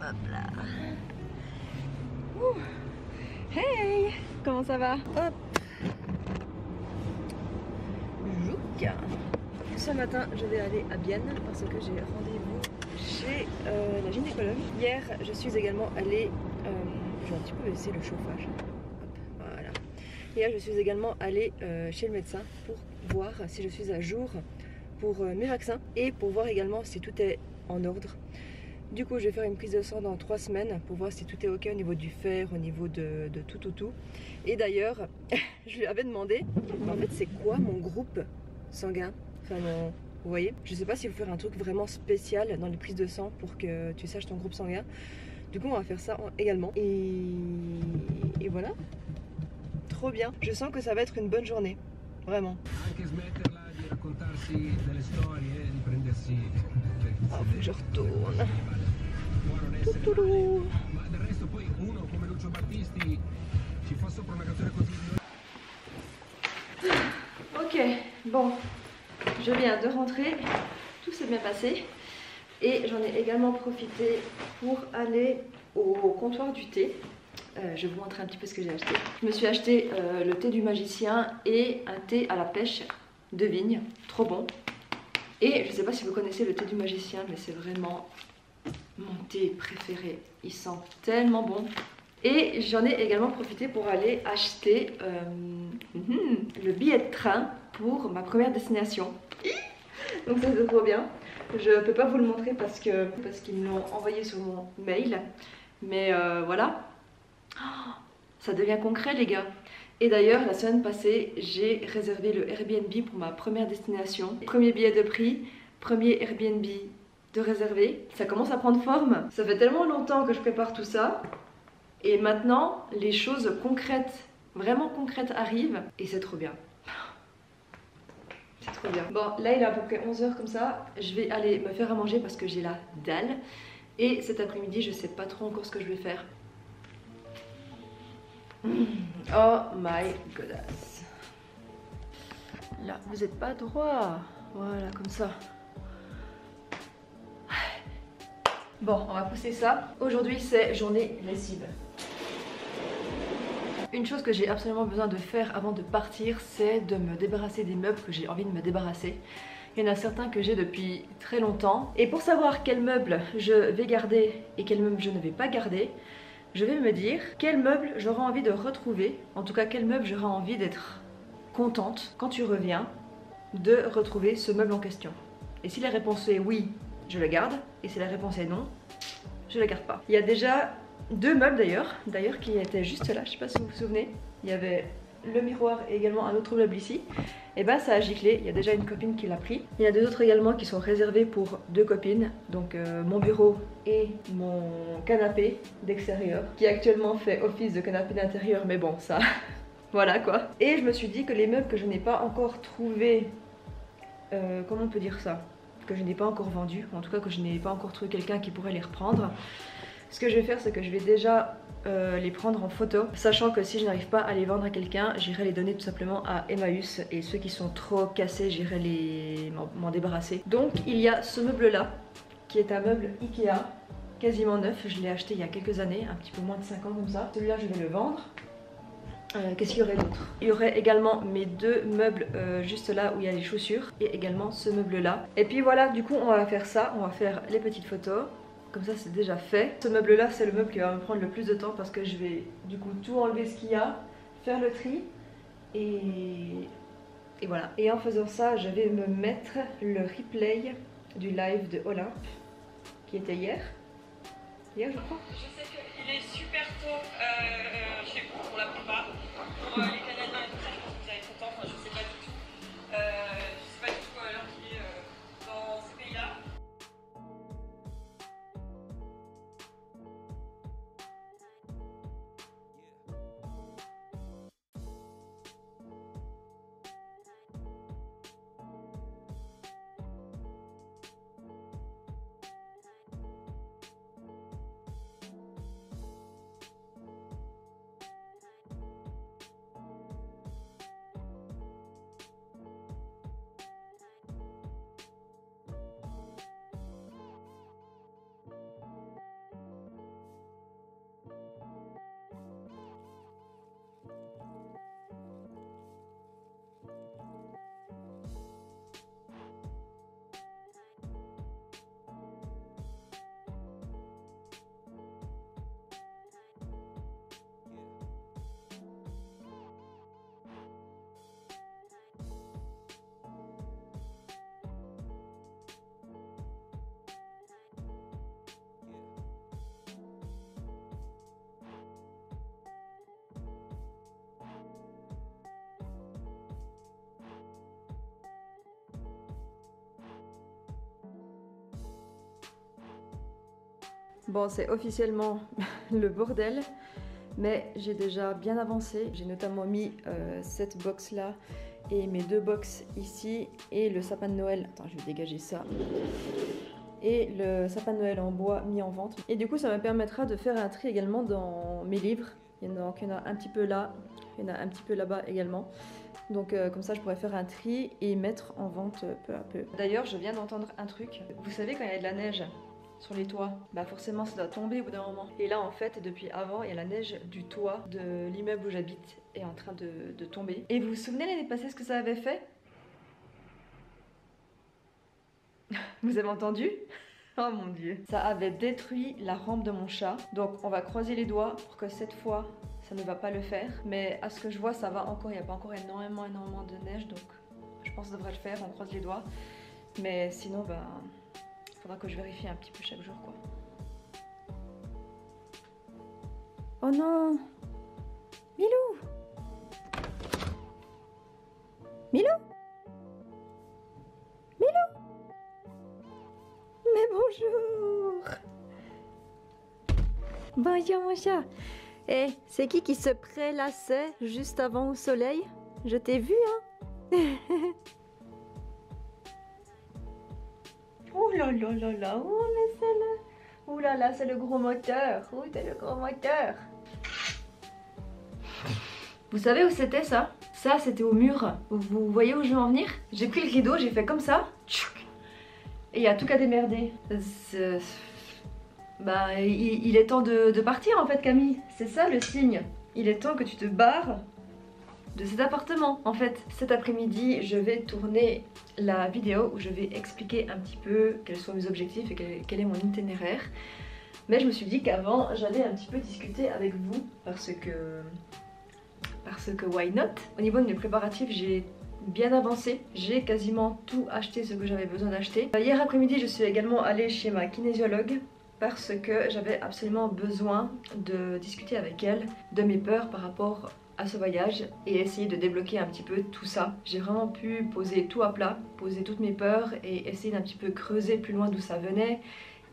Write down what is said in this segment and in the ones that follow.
Hop là. Ouh. Hey, comment ça va? Hop. Jouk. Ce matin, je vais aller à Bienne parce que j'ai rendez-vous chez la gynécologue. Hier, je suis également allée... je vais un petit peu baisser le chauffage. Hop, voilà. Hier, je suis également allée chez le médecin pour voir si je suis à jour pour mes vaccins et pour voir également si tout est en ordre. Du coup, je vais faire une prise de sang dans 3 semaines pour voir si tout est ok au niveau du fer, au niveau de tout. Et d'ailleurs, je lui avais demandé, en fait, c'est quoi mon groupe sanguin? Enfin, vous voyez, je sais pas si vous faire un truc vraiment spécial dans les prises de sang pour que tu saches ton groupe sanguin. Du coup, on va faire ça également. Et voilà. Trop bien. Je sens que ça va être une bonne journée. Vraiment. Oh, faut que je retourne. Toutoulou. Ok, bon, je viens de rentrer, tout s'est bien passé et j'en ai également profité pour aller au comptoir du thé. Je vais vous montrer un petit peu ce que j'ai acheté. Je me suis acheté le thé du magicien et un thé à la pêche de vigne, trop bon. Et je ne sais pas si vous connaissez le thé du magicien, mais c'est vraiment mon thé préféré. Il sent tellement bon. Et j'en ai également profité pour aller acheter le billet de train pour ma première destination. Donc ça c'est trop bien. Je peux pas vous le montrer parce qu'ils me l'ont envoyé sur mon mail. Mais voilà. Oh, ça devient concret les gars. Et d'ailleurs la semaine passée j'ai réservé le Airbnb pour ma première destination. Premier billet de prix, premier Airbnb de réservé. Ça commence à prendre forme. Ça fait tellement longtemps que je prépare tout ça. Et maintenant, les choses concrètes, vraiment concrètes arrivent et c'est trop bien. C'est trop bien. Bon, là il est à peu près 11 h comme ça. Je vais aller me faire à manger parce que j'ai la dalle. Et cet après-midi, je sais pas trop encore ce que je vais faire. Oh my goodness. Là, vous n'êtes pas droit. Voilà, comme ça. Bon, on va pousser ça. Aujourd'hui, c'est journée lessive. Une chose que j'ai absolument besoin de faire avant de partir, c'est de me débarrasser des meubles que j'ai envie de me débarrasser. Il y en a certains que j'ai depuis très longtemps. Et pour savoir quels meubles je vais garder et quels meubles je ne vais pas garder, je vais me dire quels meubles j'aurai envie de retrouver. En tout cas, quels meubles j'aurai envie d'être contente quand tu reviens de retrouver ce meuble en question. Et si la réponse est oui, je le garde. Et si la réponse est non, je le garde pas. Il y a déjà 2 meubles d'ailleurs qui étaient juste là, je sais pas si vous vous souvenez. Il y avait le miroir et également un autre meuble ici. Et bah ça a giclé, il y a déjà une copine qui l'a pris. Il y a 2 autres également qui sont réservés pour 2 copines. Donc mon bureau et mon canapé d'extérieur, qui actuellement fait office de canapé d'intérieur, mais bon ça, voilà quoi. Et je me suis dit que les meubles que je n'ai pas encore trouvé, comment on peut dire ça, que je n'ai pas encore vendu, en tout cas que je n'ai pas encore trouvé quelqu'un qui pourrait les reprendre. Ce que je vais faire, c'est que je vais déjà les prendre en photo, sachant que si je n'arrive pas à les vendre à quelqu'un, j'irai les donner tout simplement à Emmaüs, et ceux qui sont trop cassés, j'irai m'en débarrasser. Donc il y a ce meuble là, qui est un meuble Ikea, quasiment neuf, je l'ai acheté il y a quelques années, un petit peu moins de 5 ans comme ça. Celui-là je vais le vendre. Qu'est-ce qu'il y aurait d'autre? Il y aurait également mes 2 meubles juste là où il y a les chaussures, et également ce meuble là. Et puis voilà, du coup on va faire ça, on va faire les petites photos. Comme ça c'est déjà fait. Ce meuble là c'est le meuble qui va me prendre le plus de temps parce que je vais du coup tout enlever ce qu'il y a, faire le tri et voilà. Et en faisant ça je vais me mettre le replay du live de Olympe qui était hier je crois. Je sais qu'il est super tôt chez vous pour la plupart. Pour les Canadiens et tout ça, je pense que vous avez tout le temps, enfin je sais pas du tout. Je sais pas du tout à l'heure qu'il est dans ces pays-là. Bon, c'est officiellement le bordel, mais j'ai déjà bien avancé. J'ai notamment mis cette box là et mes 2 box ici et le sapin de Noël. Attends, je vais dégager ça. Et le sapin de Noël en bois mis en vente. Et du coup, ça me permettra de faire un tri également dans mes livres. Il y en a un petit peu là, il y en a un petit peu là-bas également. Donc comme ça, je pourrais faire un tri et mettre en vente peu à peu. D'ailleurs, je viens d'entendre un truc. Vous savez, quand il y a de la neige sur les toits, bah forcément ça doit tomber au bout d'un moment. Et là en fait depuis avant, il y a la neige du toit de l'immeuble où j'habite est en train de tomber. Et vous vous souvenez l'année passée ce que ça avait fait? Vous avez entendu? Oh mon dieu. Ça avait détruit la rampe de mon chat. Donc on va croiser les doigts pour que cette fois ça ne va pas le faire. Mais à ce que je vois ça va encore, il n'y a pas encore énormément de neige. Donc je pense que ça devrait le faire, on croise les doigts. Mais sinon bah... faudra que je vérifie un petit peu chaque jour quoi. Oh non! Milou! Milou! Milou! Mais bonjour! Bonjour mon chat! Eh, c'est qui se prélassait juste avant au soleil? Je t'ai vu hein? Oh là là là là, oh mais c'est le... Oh là là, c'est le gros moteur. Oh, c'est le gros moteur. Vous savez où c'était ça? Ça, c'était au mur. Vous voyez où je veux en venir? J'ai pris le rideau, j'ai fait comme ça. Et il y a tout qu'à démerder. Bah, il est temps de partir en fait, Camille. C'est ça le signe. Il est temps que tu te barres de cet appartement. En fait, cet après-midi, je vais tourner la vidéo où je vais expliquer un petit peu quels sont mes objectifs et quel est mon itinéraire. Mais je me suis dit qu'avant, j'allais un petit peu discuter avec vous parce que why not? Au niveau de mes préparatifs, j'ai bien avancé. J'ai quasiment tout acheté ce que j'avais besoin d'acheter. Hier après-midi, je suis également allée chez ma kinésiologue parce que j'avais absolument besoin de discuter avec elle de mes peurs par rapport à ce voyage et essayer de débloquer un petit peu tout ça. J'ai vraiment pu poser tout à plat, poser toutes mes peurs et essayer d'un petit peu creuser plus loin d'où ça venait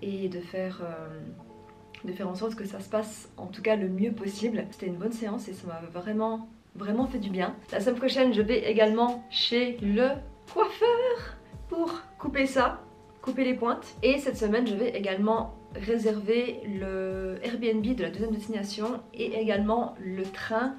et de faire en sorte que ça se passe en tout cas le mieux possible. C'était une bonne séance et ça m'a vraiment fait du bien. La semaine prochaine, je vais également chez le coiffeur pour couper ça, couper les pointes. Et cette semaine, je vais également réserver le Airbnb de la deuxième destination et également le train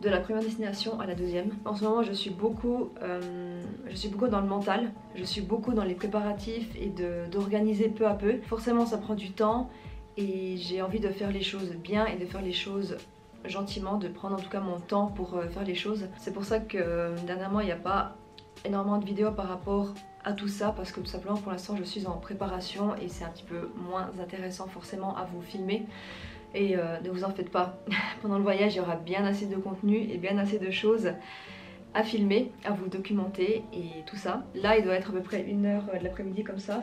de la première destination à la deuxième. En ce moment, je suis beaucoup dans le mental, je suis beaucoup dans les préparatifs et d'organiser peu à peu. Forcément, ça prend du temps et j'ai envie de faire les choses bien et de faire les choses gentiment, de prendre en tout cas mon temps pour faire les choses. C'est pour ça que dernièrement, il n'y a pas énormément de vidéos par rapport à tout ça parce que tout simplement pour l'instant je suis en préparation et c'est un petit peu moins intéressant forcément à vous filmer. Et ne vous en faites pas, pendant le voyage il y aura bien assez de contenu et bien assez de choses à filmer, à vous documenter et tout ça. Là il doit être à peu près 1h de l'après-midi comme ça.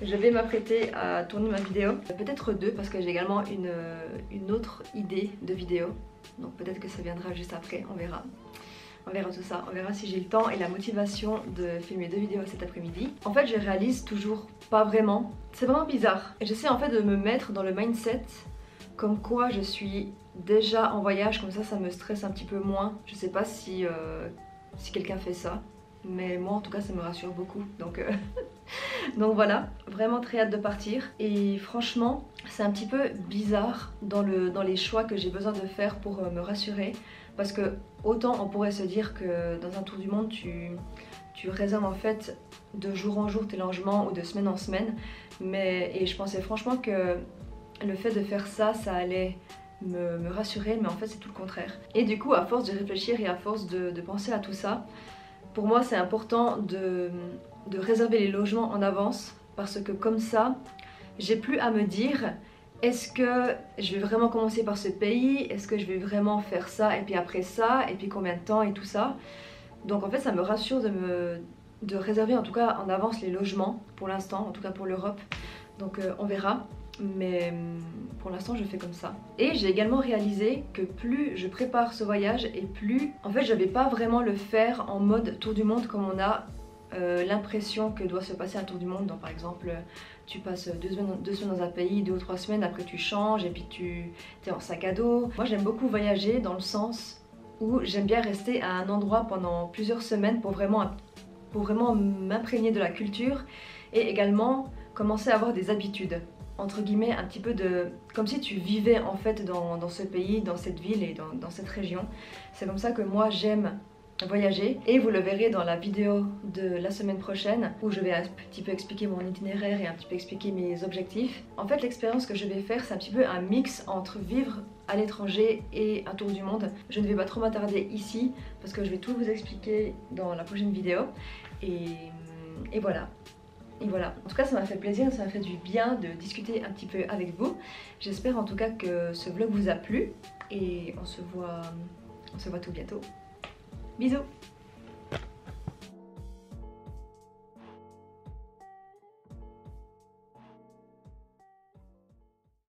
Je vais m'apprêter à tourner ma vidéo, peut-être 2 parce que j'ai également une autre idée de vidéo. Donc peut-être que ça viendra juste après, on verra. On verra tout ça, on verra si j'ai le temps et la motivation de filmer 2 vidéos cet après-midi. En fait je réalise toujours pas vraiment, c'est vraiment bizarre. J'essaie en fait de me mettre dans le mindset comme quoi je suis déjà en voyage, comme ça me stresse un petit peu moins. Je sais pas si quelqu'un fait ça, mais moi en tout cas ça me rassure beaucoup. Donc voilà, vraiment très hâte de partir. Et franchement c'est un petit peu bizarre dans les choix que j'ai besoin de faire pour me rassurer. Parce que autant on pourrait se dire que dans un tour du monde tu réserves en fait de jour en jour tes logements ou de semaine en semaine. Et je pensais franchement que le fait de faire ça, ça allait me rassurer, mais en fait c'est tout le contraire. Et du coup à force de réfléchir et à force de penser à tout ça, pour moi c'est important de réserver les logements en avance. Parce que comme ça, j'ai plus à me dire est-ce que je vais vraiment commencer par ce pays? Est-ce que je vais vraiment faire ça et puis après ça? Et puis combien de temps et tout ça? Donc en fait ça me rassure de réserver en tout cas en avance les logements pour l'instant, en tout cas pour l'Europe. Donc on verra. Mais pour l'instant je fais comme ça. Et j'ai également réalisé que plus je prépare ce voyage et plus en fait je vais pas vraiment le faire en mode tour du monde comme on a l'impression que doit se passer un tour du monde. Donc par exemple, tu passes 2 semaines dans un pays, 2 ou 3 semaines, après tu changes et puis tu es en sac à dos. Moi j'aime beaucoup voyager dans le sens où j'aime bien rester à un endroit pendant plusieurs semaines pour vraiment m'imprégner de la culture et également commencer à avoir des habitudes, entre guillemets, un petit peu comme si tu vivais en fait dans ce pays, dans cette ville et dans cette région. C'est comme ça que moi j'aime voyager, et vous le verrez dans la vidéo de la semaine prochaine où je vais un petit peu expliquer mon itinéraire et un petit peu expliquer mes objectifs. En fait, l'expérience que je vais faire, c'est un petit peu un mix entre vivre à l'étranger et un tour du monde. Je ne vais pas trop m'attarder ici parce que je vais tout vous expliquer dans la prochaine vidéo, et voilà. Et voilà, en tout cas ça m'a fait plaisir, ça m'a fait du bien de discuter un petit peu avec vous. J'espère en tout cas que ce vlog vous a plu, et on se voit tout bientôt. Bisous!